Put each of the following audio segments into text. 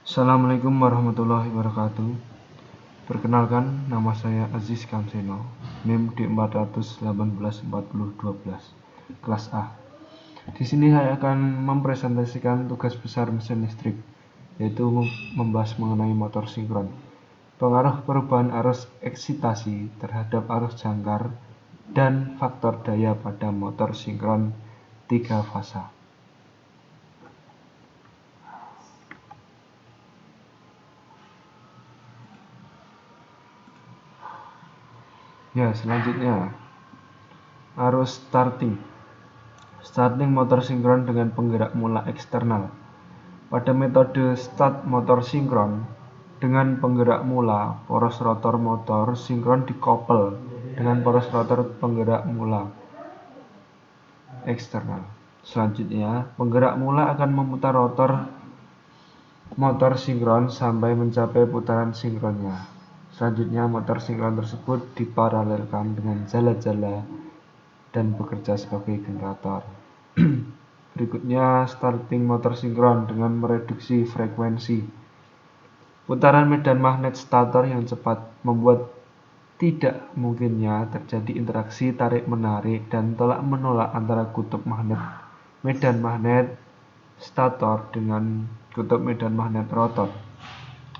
Assalamualaikum warahmatullahi wabarakatuh. Perkenalkan, nama saya Aziz Kamseno, NIM D4184012, kelas A. Di sini saya akan mempresentasikan tugas besar mesin listrik, yaitu membahas mengenai motor sinkron, pengaruh perubahan arus eksitasi terhadap arus jangkar, dan faktor daya pada motor sinkron 3 fasa. Ya, selanjutnya arus starting motor sinkron dengan penggerak mula eksternal. Pada metode start motor sinkron dengan penggerak mula, poros rotor motor sinkron dikoppel dengan poros rotor penggerak mula eksternal. Selanjutnya, penggerak mula akan memutar rotor motor sinkron sampai mencapai putaran sinkronnya. Selanjutnya, motor sinkron tersebut diparalelkan dengan jala-jala dan bekerja sebagai generator. Berikutnya, starting motor sinkron dengan mereduksi frekuensi. Putaran medan magnet stator yang cepat membuat tidak mungkinnya terjadi interaksi tarik-menarik dan tolak-menolak antara kutub medan magnet stator dengan kutub medan magnet rotor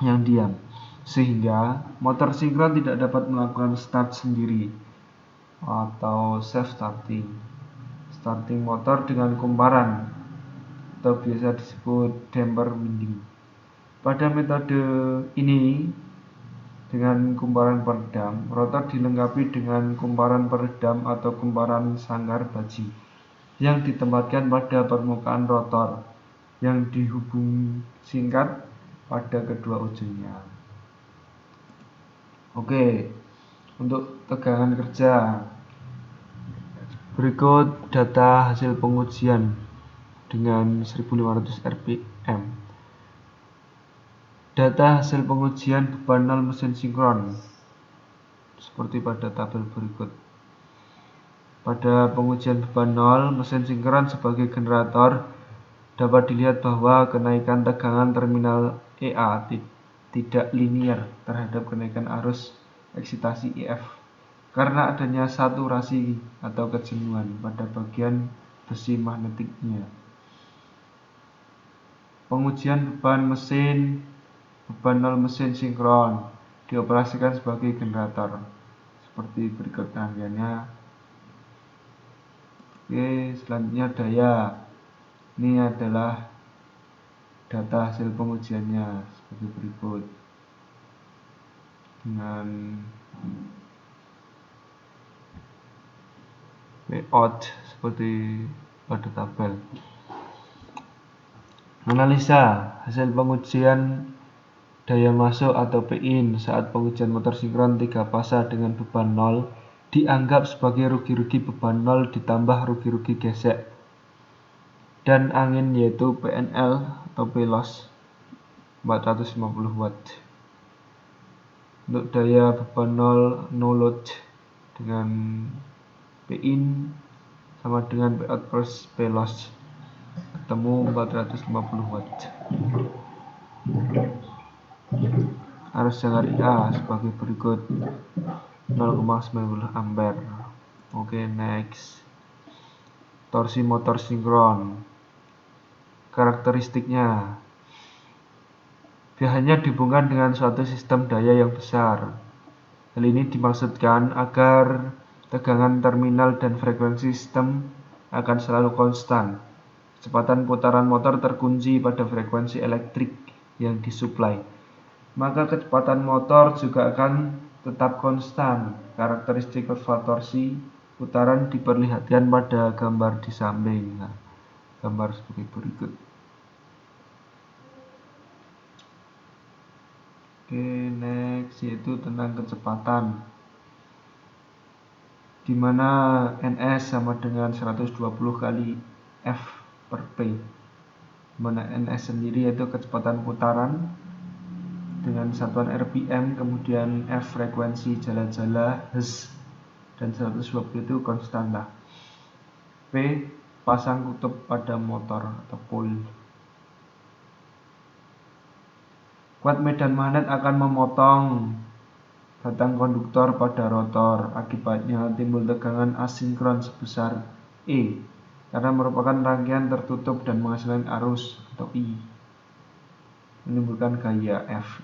yang diam, sehingga motor sinkron tidak dapat melakukan start sendiri atau self-starting. Starting motor dengan kumparan atau biasa disebut damper winding. Pada metode ini, dengan kumparan peredam, rotor dilengkapi dengan kumparan peredam atau kumparan sanggar baji yang ditempatkan pada permukaan rotor yang dihubung singkat pada kedua ujungnya. Oke, untuk tegangan kerja, berikut data hasil pengujian dengan 1500 rpm. Data hasil pengujian beban nol mesin sinkron seperti pada tabel berikut. Pada pengujian beban nol mesin sinkron sebagai generator, dapat dilihat bahwa kenaikan tegangan terminal EA tidak linier terhadap kenaikan arus eksitasi EF karena adanya saturasi atau kejenuhan pada bagian besi magnetiknya. Pengujian beban nol mesin sinkron dioperasikan sebagai generator seperti berikut rangkaiannya. Oke, selanjutnya daya. Ini adalah data hasil pengujiannya sebagai berikut dengan layout seperti pada tabel. Analisa hasil pengujian daya masuk atau PIN saat pengujian motor sinkron 3 fasa dengan beban nol dianggap sebagai rugi-rugi beban nol ditambah rugi-rugi gesek dan angin, yaitu PNL atau P-loss 450 watt. Untuk daya beban nol no load dengan PIN sama dengan P out plus P-loss, ketemu 450 watt. Arus jangkar IA sebagai berikut 0,90 ampere. Oke, next. Torsi motor sinkron. Karakteristiknya, biasanya dihubungkan dengan suatu sistem daya yang besar. Hal ini dimaksudkan agar tegangan terminal dan frekuensi sistem akan selalu konstan. Kecepatan putaran motor terkunci pada frekuensi elektrik yang disuplai, maka kecepatan motor juga akan tetap konstan. Karakteristik kurva torsi putaran diperlihatkan pada gambar di samping. Nah, gambar seperti berikut. Oke, next, yaitu tentang kecepatan, di mana NS sama dengan 120 kali F per P, di mana NS sendiri yaitu kecepatan putaran dengan satuan RPM, kemudian F frekuensi jala-jala, Hz, dan 120 itu konstan lah. P pasang kutub pada motor atau pole. Kuat medan magnet akan memotong batang konduktor pada rotor. Akibatnya timbul tegangan asinkron sebesar E karena merupakan rangkaian tertutup dan menghasilkan arus atau I, menimbulkan gaya F.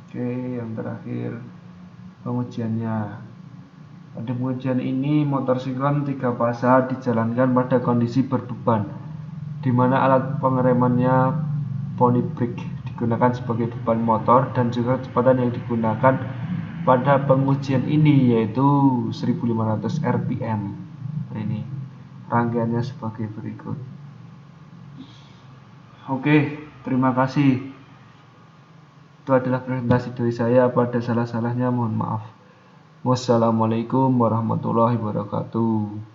Oke, yang terakhir pengujiannya. Pada pengujian ini motor sinkron 3 fasa dijalankan pada kondisi berbeban, di mana alat pengeremannya pony brake digunakan sebagai beban motor, dan juga kecepatan yang digunakan pada pengujian ini yaitu 1500 rpm. Nah, ini rangkaiannya sebagai berikut. Oke, terima kasih. Itu adalah presentasi dari saya. Pada salah-salahnya mohon maaf. Wassalamualaikum warahmatullahi wabarakatuh.